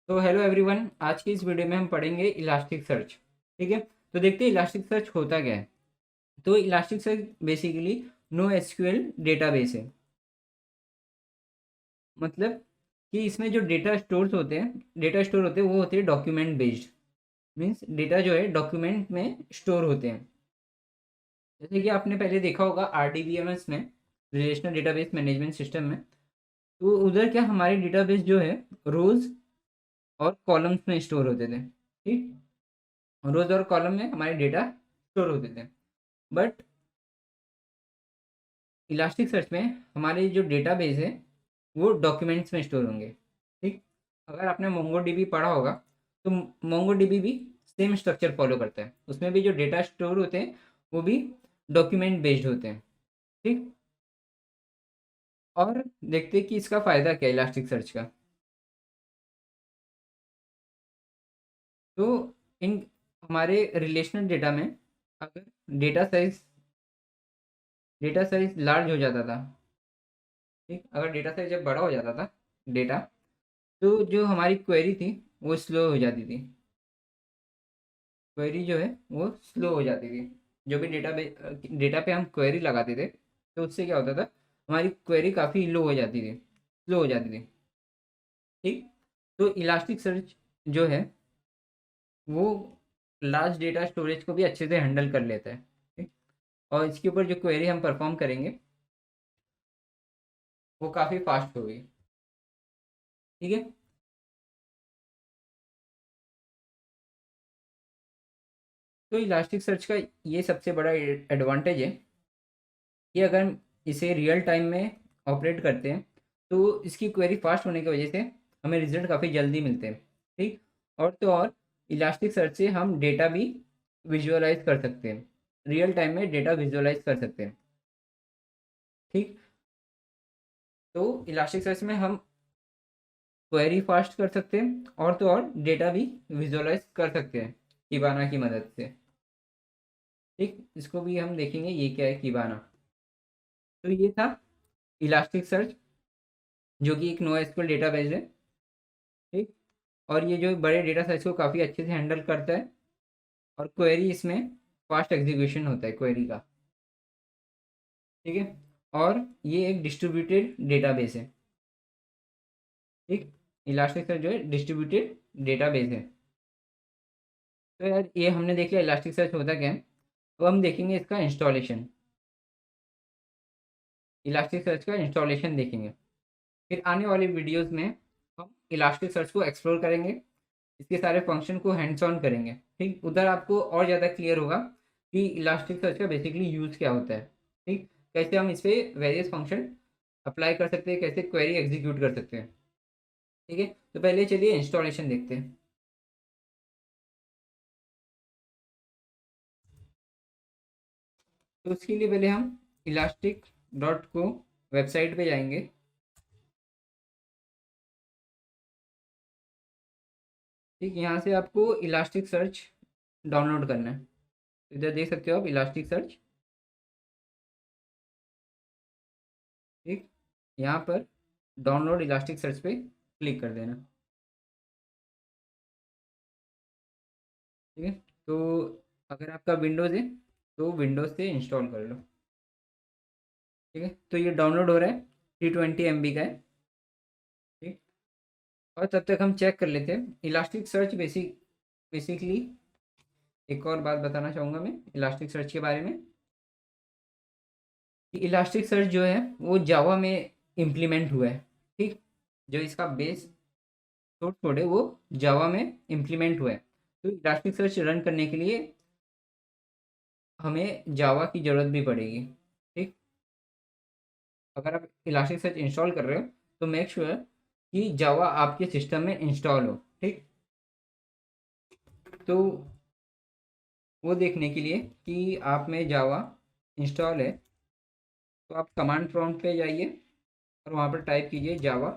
तो hello everyone, आज की इस वीडियो में हम पढ़ेंगे इलास्टिक सर्च। ठीक है। तो देखते हैं इलास्टिक सर्च होता क्या है। तो elastic search basically no SQL database है। मतलब कि इसमें जो डेटा स्टोर होते हैं वो होते हैं डॉक्यूमेंट बेस्ड। मीन्स डेटा जो है डॉक्यूमेंट में स्टोर होते हैं। जैसे कि आपने पहले देखा होगा आरडीबीएमएस में, रिलेशनल डेटाबेस मैनेजमेंट सिस्टम में। तो उधर क्या हमारे डेटाबेस जो है रोज और कॉलम्स में स्टोर होते थे। ठीक। रोज और कॉलम में हमारे डेटा स्टोर होते थे। बट इलास्टिक सर्च में हमारे जो डेटाबेस है वो डॉक्यूमेंट्स में स्टोर होंगे। ठीक। अगर आपने मोंगो डीबी पढ़ा होगा तो मोंगो डीबी भी सेम स्ट्रक्चर फॉलो करता है। उसमें भी जो डेटा स्टोर होते हैं वो भी डॉक्यूमेंट बेस्ड होते हैं। ठीक। और देखते हैं कि इसका फ़ायदा क्या है इलास्टिक सर्च का। तो इन हमारे रिलेशनल डेटा में अगर data size data size large हो जाता था। ठीक। अगर डेटा साइज जब बड़ा हो जाता था डेटा, तो जो हमारी क्वेरी थी वो स्लो हो जाती थी। क्वेरी जो है वो स्लो हो जाती थी। जो भी डेटा पे हम क्वेरी लगाते थे तो उससे क्या होता था, हमारी क्वेरी काफ़ी लो हो जाती थी, स्लो हो जाती थी। ठीक। तो इलास्टिक सर्च जो है वो लार्ज डेटा स्टोरेज को भी अच्छे से हैंडल कर लेता है। ठीक। और इसके ऊपर जो क्वेरी हम परफॉर्म करेंगे वो काफ़ी फास्ट होगी। ठीक है। तो इलास्टिक सर्च का ये सबसे बड़ा एडवांटेज है कि अगर हम इसे रियल टाइम में ऑपरेट करते हैं तो इसकी क्वेरी फास्ट होने की वजह से हमें रिजल्ट काफ़ी जल्दी मिलते हैं। ठीक। और तो और इलास्टिक सर्च से हम डेटा भी विजुअलाइज कर सकते हैं, रियल टाइम में डेटा विजुअलाइज कर सकते हैं। ठीक। तो इलास्टिक सर्च में हम क्वेरी फास्ट कर सकते हैं और तो और डेटा भी विजुअलाइज कर सकते हैं किबाना की मदद से। ठीक। इसको भी हम देखेंगे ये क्या है किबाना। तो ये था इलास्टिक सर्च, जो कि एक नो एसक्यूएल डेटाबेस है। ठीक। और ये जो बड़े डेटा साइज को काफ़ी अच्छे से हैंडल करता है और क्वेरी इसमें फास्ट एग्जीक्यूशन होता है क्वेरी का। ठीक है। और ये एक डिस्ट्रीब्यूटेड डेटाबेस है। ठीक। इलास्टिक सर्च जो है डिस्ट्रीब्यूटेड डेटाबेस है। तो यार ये हमने देख लिया इलास्टिक सर्च होता क्या है। तो हम देखेंगे इसका इंस्टॉलेशन, इलास्टिक सर्च का इंस्टॉलेशन देखेंगे। फिर आने वाली वीडियोस में हम इलास्टिक सर्च को एक्सप्लोर करेंगे, इसके सारे फंक्शन को हैंड्स ऑन करेंगे। ठीक। उधर आपको और ज़्यादा क्लियर होगा कि इलास्टिक सर्च का बेसिकली यूज़ क्या होता है। ठीक। कैसे हम इस पर वेरियस फंक्शन अप्लाई कर सकते हैं, कैसे क्वेरी एग्जीक्यूट कर सकते हैं। ठीक है। तो पहले चलिए इंस्टॉलेशन देखते हैं। तो उसके लिए पहले हम इलास्टिक डॉट को वेबसाइट पे जाएंगे। ठीक। यहाँ से आपको इलास्टिक सर्च डाउनलोड करना है। इधर देख सकते हो आप इलास्टिक सर्च। ठीक। यहाँ पर डाउनलोड इलास्टिक सर्च पे क्लिक कर देना। ठीक है। तो अगर आपका विंडोज़ है तो विंडोज़ से इंस्टॉल कर लो। ठीक है। तो ये डाउनलोड हो रहा है, 320 MB का है। ठीक। और तब तक हम चेक कर लेते हैं इलास्टिक सर्च बेसिकली। एक और बात बताना चाहूँगा मैं इलास्टिक सर्च के बारे में कि इलास्टिक सर्च जो है वो जावा में इम्प्लीमेंट हुआ है। ठीक। जो इसका बेस सोर्स कोड है वो जावा में इम्प्लीमेंट हुआ है। तो इलास्टिक सर्च रन करने के लिए हमें जावा की ज़रूरत भी पड़ेगी। ठीक। अगर आप इलास्टिक सर्च इंस्टॉल कर रहे हो तो मेक श्योर कि जावा आपके सिस्टम में इंस्टॉल हो। ठीक। तो वो देखने के लिए कि आप में जावा इंस्टॉल है तो आप कमांड प्रॉम्प्ट पे जाइए और वहाँ पर टाइप कीजिए जावा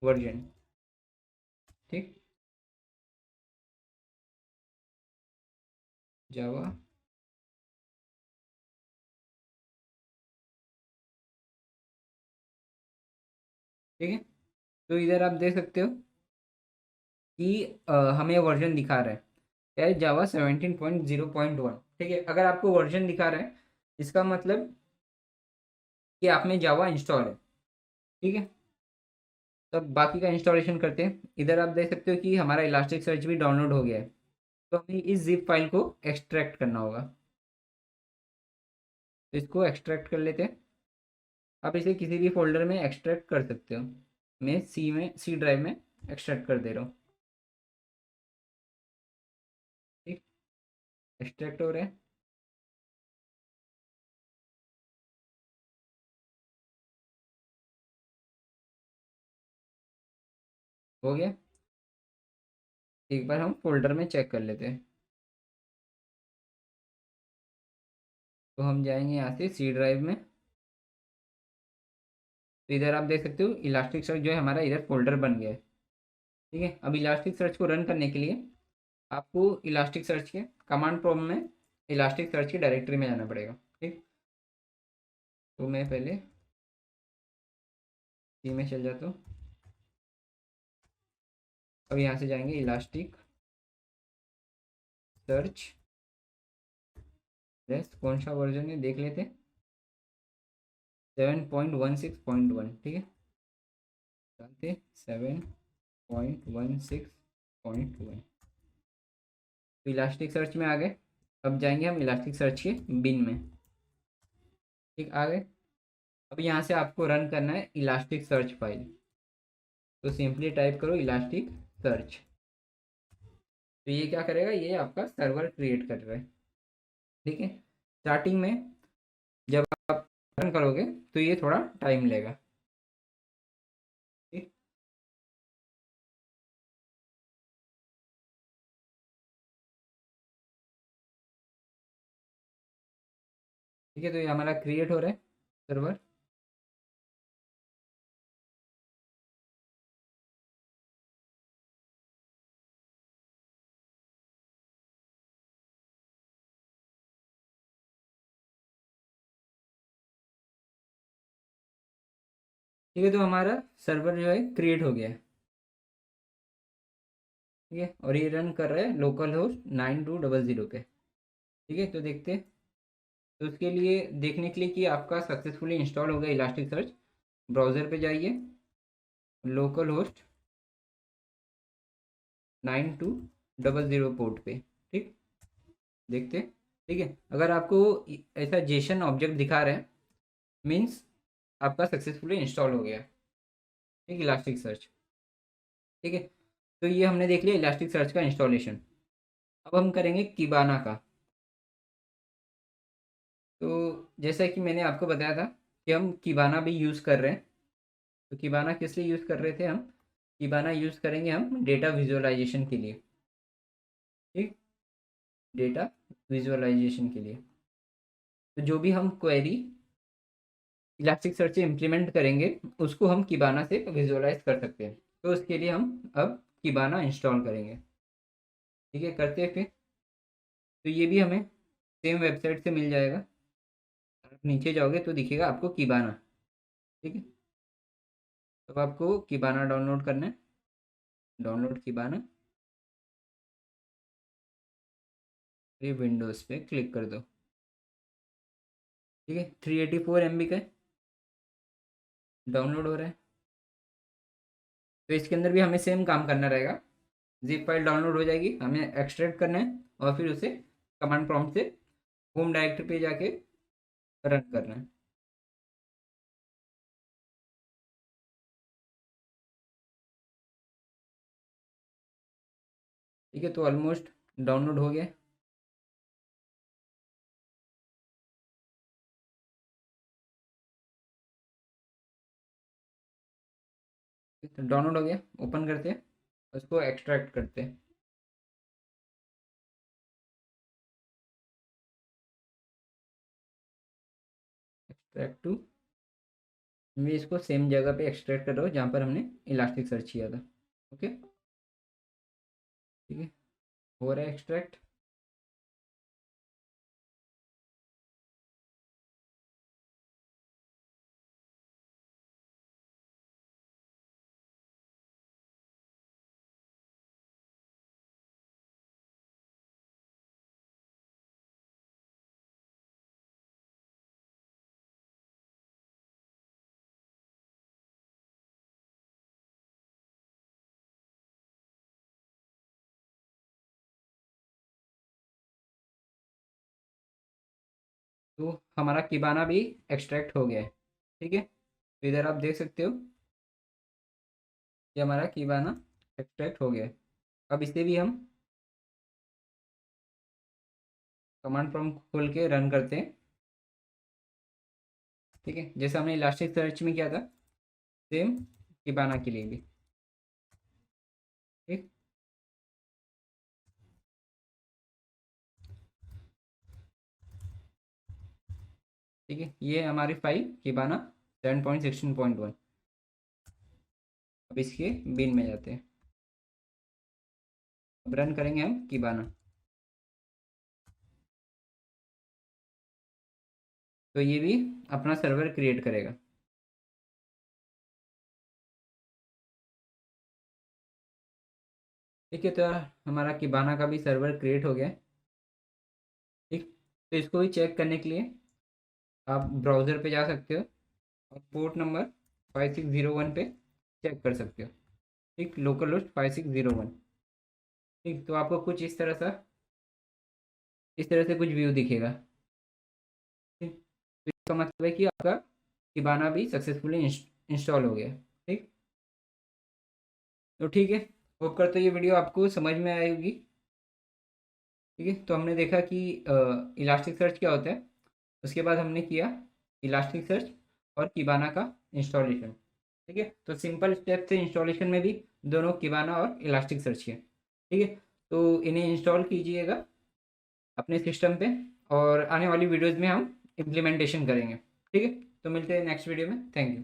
वर्जन। ठीक। जावा। ठीक है। तो इधर आप देख सकते हो कि हमें वर्जन दिखा रहा है जावा 17.0.1। ठीक है, अगर आपको वर्जन दिखा रहा है इसका मतलब कि आप में जावा इंस्टॉल है। ठीक है, तब बाकी का इंस्टॉलेशन करते हैं। इधर आप देख सकते हो कि हमारा इलास्टिक सर्च भी डाउनलोड हो गया है। तो हमें इस जिप फाइल को एक्सट्रैक्ट करना होगा, तो इसको एक्सट्रैक्ट कर लेते हैं। आप इसे किसी भी फोल्डर में एक्सट्रैक्ट कर सकते हो। मैं सी ड्राइव में एक्सट्रैक्ट कर दे रहा हूँ। ठीक, एक्सट्रैक्ट हो रहा है। हो गया। एक बार हम फोल्डर में चेक कर लेते हैं। तो हम जाएंगे यहाँ से सी ड्राइव में। तो इधर आप देख सकते हो इलास्टिक सर्च जो है हमारा इधर फोल्डर बन गया है। ठीक है, अब इलास्टिक सर्च को रन करने के लिए आपको इलास्टिक सर्च के कमांड प्रॉम्प्ट में इलास्टिक सर्च की डायरेक्टरी में जाना पड़ेगा। ठीक, तो मैं पहले सी में चल जाता हूँ। अब यहाँ से जाएंगे इलास्टिक सर्च। यस, कौन सा वर्जन है देख लेते हैं। 7.16.1। ठीक है, डालते 7.16.1। तो इलास्टिक सर्च में आ गए। अब जाएंगे हम इलास्टिक सर्च के बिन में। ठीक, आ गए। अब यहाँ से आपको रन करना है इलास्टिक सर्च फाइल। तो सिंपली टाइप करो इलास्टिक सर्च। तो ये क्या करेगा, ये आपका सर्वर क्रिएट कर रहा है। ठीक है, स्टार्टिंग में जब आप रन करोगे तो ये थोड़ा टाइम लेगा। ठीक, ठीक है, तो ये हमारा क्रिएट हो रहा है सर्वर। ठीक है, तो हमारा सर्वर जो है क्रिएट हो गया है। ठीक है, और ये रन कर रहा है लोकल होस्ट 9200 पे। ठीक है, तो देखते हैं। तो उसके लिए देखने के लिए कि आपका सक्सेसफुली इंस्टॉल हो गया इलास्टिक सर्च, ब्राउज़र पे जाइए, लोकल होस्ट 9200 पोर्ट पे। ठीक, देखते हैं। ठीक है, अगर आपको ऐसा जेसन ऑब्जेक्ट दिखा रहा है मीन्स आपका सक्सेसफुली इंस्टॉल हो गया। ठीक, इलास्टिक सर्च। ठीक है, तो ये हमने देख लिया इलास्टिक सर्च का इंस्टॉलेशन। अब हम करेंगे किबाना का। तो जैसा कि मैंने आपको बताया था कि हम किबाना भी यूज़ कर रहे हैं। तो किबाना किस लिए यूज़ कर रहे थे हम, किबाना यूज़ करेंगे हम डेटा विजुअलाइजेशन के लिए। ठीक, डेटा विजुअलाइजेशन के लिए। तो जो भी हम क्वेरी इलास्टिक सर्च से इम्प्लीमेंट करेंगे उसको हम किबाना से विजुअलाइज कर सकते हैं। तो उसके लिए हम अब किबाना इंस्टॉल करेंगे। ठीक है, करते हैं फिर। तो ये भी हमें सेम वेबसाइट से मिल जाएगा। आप नीचे जाओगे तो दिखेगा आपको किबाना। ठीक है, तो आपको किबाना डाउनलोड करना है। डाउनलोड किबाना, ये विंडोज़ पे क्लिक कर दो। ठीक है, 384 MB का डाउनलोड हो रहा है। तो इसके अंदर भी हमें सेम काम करना रहेगा। जिप फाइल डाउनलोड हो जाएगी, हमें एक्सट्रैक्ट करना है और फिर उसे कमांड प्रॉम्प्ट से होम डायरेक्टरी पे जाके रन करना है। ठीक है, तो ऑलमोस्ट डाउनलोड हो गया। तो डाउनलोड हो गया, ओपन करते हैं, उसको एक्सट्रैक्ट करते हैं। एक्सट्रैक्ट टू, मैं इसको सेम जगह पे एक्सट्रैक्ट कर रहा हूँ जहाँ पर हमने इलास्टिक सर्च किया था। ओके, ठीक है, हो रहा है एक्सट्रैक्ट। तो हमारा किबाना भी एक्सट्रैक्ट हो गया है। ठीक है, तो इधर आप देख सकते हो कि हमारा किबाना एक्सट्रैक्ट हो गया है। अब इसे भी हम कमांड प्रॉम्प्ट खोल के रन करते हैं। ठीक है, जैसे हमने इलास्टिक सर्च में किया था, सेम किबाना के लिए भी। ठीक, ठीक है, ये हमारी फाइल किबाना 7.16.1। अब इसके बिन में जाते हैं, अब रन करेंगे हम किबाना, तो ये भी अपना सर्वर क्रिएट करेगा। ठीक है, तो हमारा किबाना का भी सर्वर क्रिएट हो गया है। ठीक, तो इसको भी चेक करने के लिए आप ब्राउज़र पे जा सकते हो और पोर्ट नंबर 5601 पे चेक कर सकते हो। ठीक, लोकल होस्ट 5601। ठीक, तो आपको कुछ इस तरह से कुछ व्यू दिखेगा। ठीक, तो इसका मतलब है कि आपका किबाना भी सक्सेसफुली इंस्टॉल हो गया। ठीक, तो ठीक है, होप करते ये वीडियो आपको समझ में आएगी। ठीक है, तो हमने देखा कि इलास्टिक सर्च क्या होता है, उसके बाद हमने किया इलास्टिक सर्च और किबाना का इंस्टॉलेशन। ठीक है, तो सिंपल स्टेप से इंस्टॉलेशन में भी दोनों किबाना और इलास्टिक सर्च के। ठीक है, तो इन्हें इंस्टॉल कीजिएगा अपने सिस्टम पे, और आने वाली वीडियोज़ में हम इम्प्लीमेंटेशन करेंगे। ठीक है, तो मिलते हैं नेक्स्ट वीडियो में। Thank you.